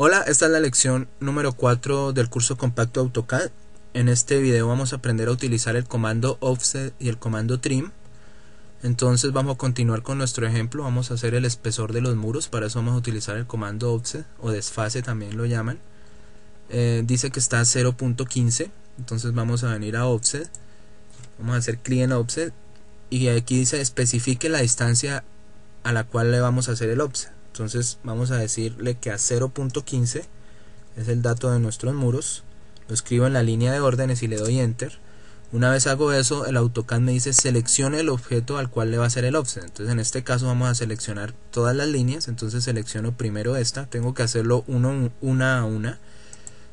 Hola, esta es la lección número 4 del curso compacto AutoCAD. En este video vamos a aprender a utilizar el comando offset y el comando trim. Entonces vamos a continuar con nuestro ejemplo. Vamos a hacer el espesor de los muros. Para eso vamos a utilizar el comando offset o desfase, también lo llaman. Dice que está a 0.15. Entonces vamos a venir a offset. Vamos a hacer clic en offset y aquí dice especifique la distancia a la cual le vamos a hacer el offset. Entonces vamos a decirle que a 0.15 es el dato de nuestros muros. Lo escribo en la línea de órdenes y le doy enter. Una vez hago eso, el AutoCAD me dice seleccione el objeto al cual le va a hacer el offset. Entonces en este caso vamos a seleccionar todas las líneas. Entonces selecciono primero esta, tengo que hacerlo una a una.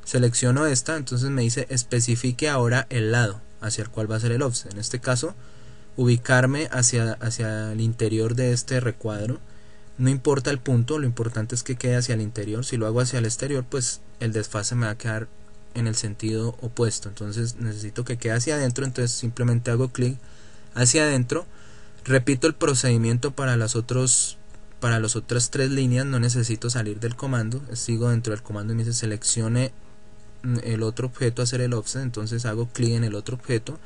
Selecciono esta, entonces me dice especifique ahora el lado hacia el cual va a ser el offset. En este caso ubicarme hacia el interior de este recuadro. No importa el punto, lo importante es que quede hacia el interior. Si lo hago hacia el exterior, pues el desfase me va a quedar en el sentido opuesto. Entonces necesito que quede hacia adentro, entonces simplemente hago clic hacia adentro. Repito el procedimiento para las otras tres líneas, no necesito salir del comando. Sigo dentro del comando y me dice seleccione el otro objeto a hacer el offset. Entonces hago clic en el otro objeto.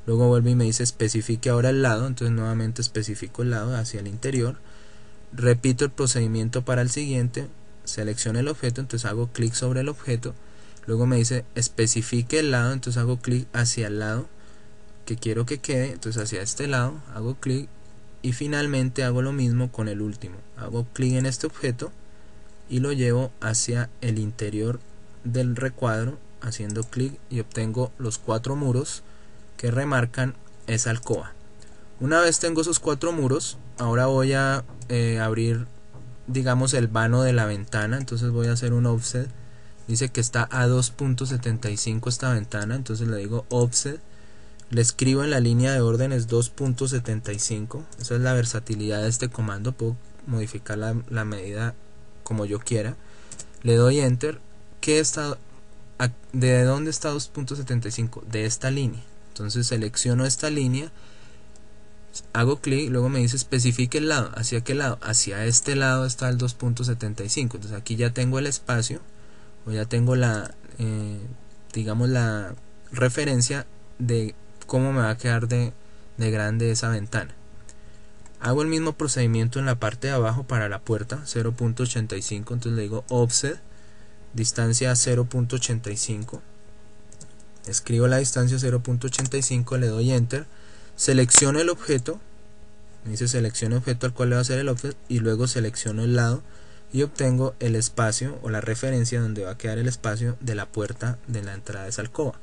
Luego vuelve y me dice especifique ahora el lado. Entonces nuevamente especifico el lado hacia el interior. Repito el procedimiento para el siguiente, selecciono el objeto, entonces hago clic sobre el objeto, luego me dice especifique el lado, entonces hago clic hacia el lado que quiero que quede, entonces hacia este lado, hago clic y finalmente hago lo mismo con el último, hago clic en este objeto y lo llevo hacia el interior del recuadro, haciendo clic y obtengo los 4 muros que remarcan esa alcoba. Una vez tengo esos 4 muros, ahora voy a abrir, digamos, el vano de la ventana. Entonces voy a hacer un offset. Dice que está a 2.75 esta ventana, entonces le digo offset. Le escribo en la línea de órdenes 2.75. Esa es la versatilidad de este comando. Puedo modificar la medida como yo quiera. Le doy enter. ¿De dónde está 2.75? De esta línea. Entonces selecciono esta línea. Hago clic, luego me dice especifique el lado. ¿Hacia qué lado? Hacia este lado está el 2.75. Entonces aquí ya tengo el espacio, o ya tengo digamos la referencia de cómo me va a quedar de grande esa ventana. Hago el mismo procedimiento en la parte de abajo para la puerta, 0.85. Entonces le digo offset, distancia 0.85. Escribo la distancia 0.85, le doy enter. Selecciono el objeto, me dice seleccione objeto al cual le va a hacer el offset y luego selecciono el lado y obtengo el espacio o la referencia donde va a quedar el espacio de la puerta de la entrada de esa alcoba.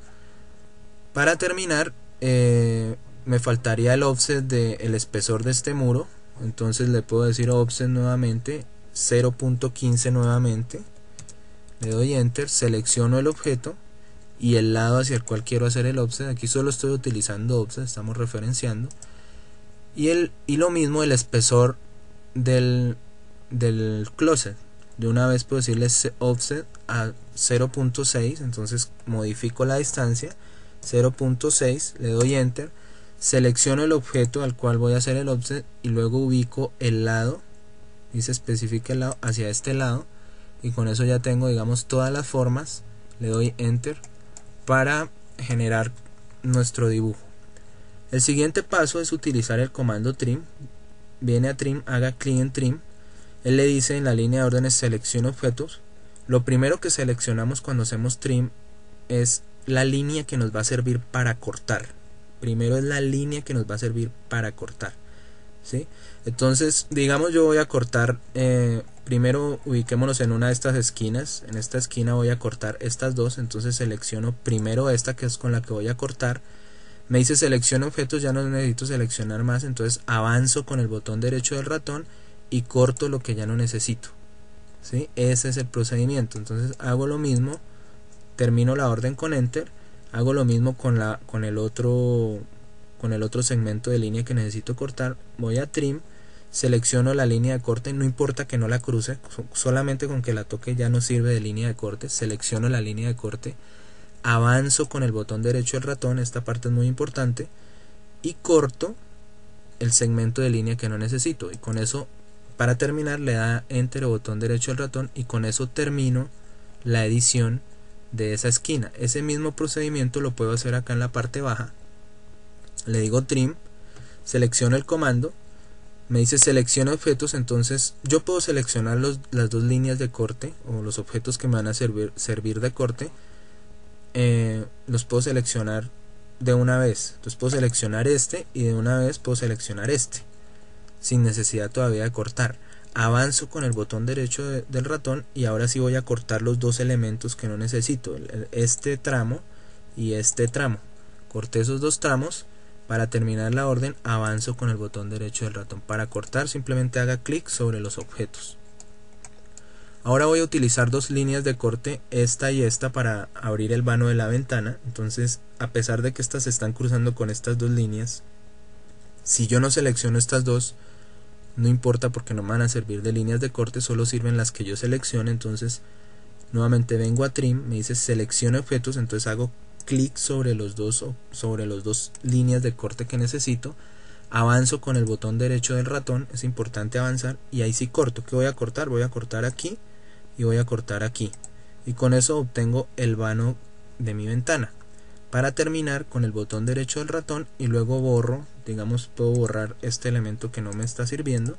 Para terminar, me faltaría el offset del espesor de este muro, entonces le puedo decir offset nuevamente, 0.15 nuevamente, le doy enter, selecciono el objeto y el lado hacia el cual quiero hacer el offset. Aquí solo estoy utilizando offset, estamos referenciando, y lo mismo el espesor del closet. De una vez puedo decirle offset a 0.6, entonces modifico la distancia 0.6, le doy enter, selecciono el objeto al cual voy a hacer el offset y luego ubico el lado, dice especifica el lado hacia este lado, y con eso ya tengo, digamos, todas las formas. Le doy enter para generar nuestro dibujo. El siguiente paso es utilizar el comando trim. Viene a trim, haga clic en trim. Él le dice en la línea de órdenes selecciona objetos. Lo primero que seleccionamos cuando hacemos trim es la línea que nos va a servir para cortar. Primero es la línea que nos va a servir para cortar, ¿sí? Entonces, digamos, yo voy a cortar, primero ubiquémonos en una de estas esquinas. En esta esquina voy a cortar estas dos, entonces selecciono primero esta que es con la que voy a cortar. Me dice selecciona objetos, ya no necesito seleccionar más, entonces avanzo con el botón derecho del ratón y corto lo que ya no necesito, ¿sí? Ese es el procedimiento. Entonces hago lo mismo, termino la orden con enter, hago lo mismo con el otro segmento de línea que necesito cortar. Voy a trim, selecciono la línea de corte, no importa que no la cruce, solamente con que la toque ya no sirve de línea de corte. Selecciono la línea de corte, avanzo con el botón derecho del ratón, esta parte es muy importante, y corto el segmento de línea que no necesito. Y con eso, para terminar, le da enter o botón derecho del ratón, y con eso termino la edición de esa esquina. Ese mismo procedimiento lo puedo hacer acá en la parte baja. Le digo trim, selecciono el comando, me dice selecciona objetos, entonces yo puedo seleccionar las dos líneas de corte o los objetos que me van a servir de corte, los puedo seleccionar de una vez. Entonces puedo seleccionar este y de una vez puedo seleccionar este sin necesidad todavía de cortar. Avanzo con el botón derecho del ratón y ahora sí voy a cortar los dos elementos que no necesito, este tramo y este tramo. Corté esos dos tramos. Para terminar la orden avanzo con el botón derecho del ratón. Para cortar simplemente haga clic sobre los objetos. Ahora voy a utilizar dos líneas de corte, esta y esta, para abrir el vano de la ventana. Entonces, a pesar de que estas se están cruzando con estas dos líneas, si yo no selecciono estas dos, no importa porque no me van a servir de líneas de corte, solo sirven las que yo seleccione. Entonces nuevamente vengo a trim, me dice seleccione objetos, entonces hago clic sobre los dos líneas de corte que necesito, avanzo con el botón derecho del ratón, es importante avanzar, y ahí sí corto. ¿Qué voy a cortar? Voy a cortar aquí y voy a cortar aquí, y con eso obtengo el vano de mi ventana. Para terminar, con el botón derecho del ratón y luego borro, digamos puedo borrar este elemento que no me está sirviendo,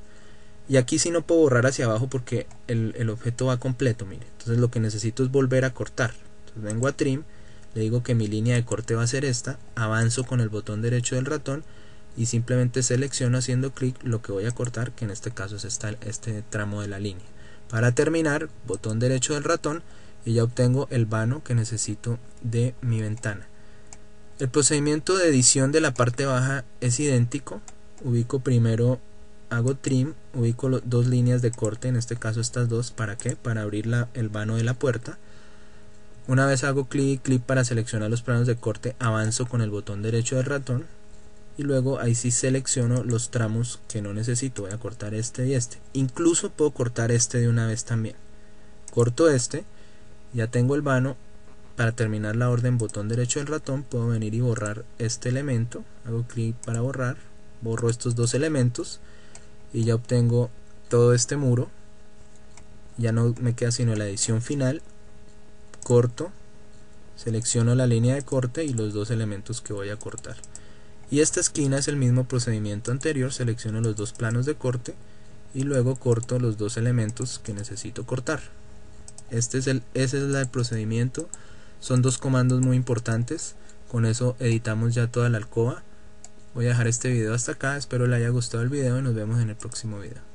y aquí sí no puedo borrar hacia abajo porque el objeto va completo, mire. Entonces lo que necesito es volver a cortar. Entonces vengo a trim, le digo que mi línea de corte va a ser esta, avanzo con el botón derecho del ratón y simplemente selecciono haciendo clic lo que voy a cortar, que en este caso es este tramo de la línea. Para terminar, botón derecho del ratón y ya obtengo el vano que necesito de mi ventana. El procedimiento de edición de la parte baja es idéntico. Ubico primero, hago trim, ubico dos líneas de corte, en este caso estas dos. ¿Para qué? Para abrir el vano de la puerta. Una vez hago clic para seleccionar los planos de corte, avanzo con el botón derecho del ratón y luego ahí sí selecciono los tramos que no necesito. Voy a cortar este y este. Incluso puedo cortar este de una vez también. Corto este, ya tengo el vano. Para terminar la orden, botón derecho del ratón, puedo venir y borrar este elemento. Hago clic para borrar, borro estos dos elementos y ya obtengo todo este muro. Ya no me queda sino la edición final. Corto, selecciono la línea de corte y los dos elementos que voy a cortar. Y esta esquina es el mismo procedimiento anterior, selecciono los dos planos de corte y luego corto los dos elementos que necesito cortar. Ese es el procedimiento. Son dos comandos muy importantes. Con eso editamos ya toda la alcoba. Voy a dejar este video hasta acá. Espero le haya gustado el video y nos vemos en el próximo video.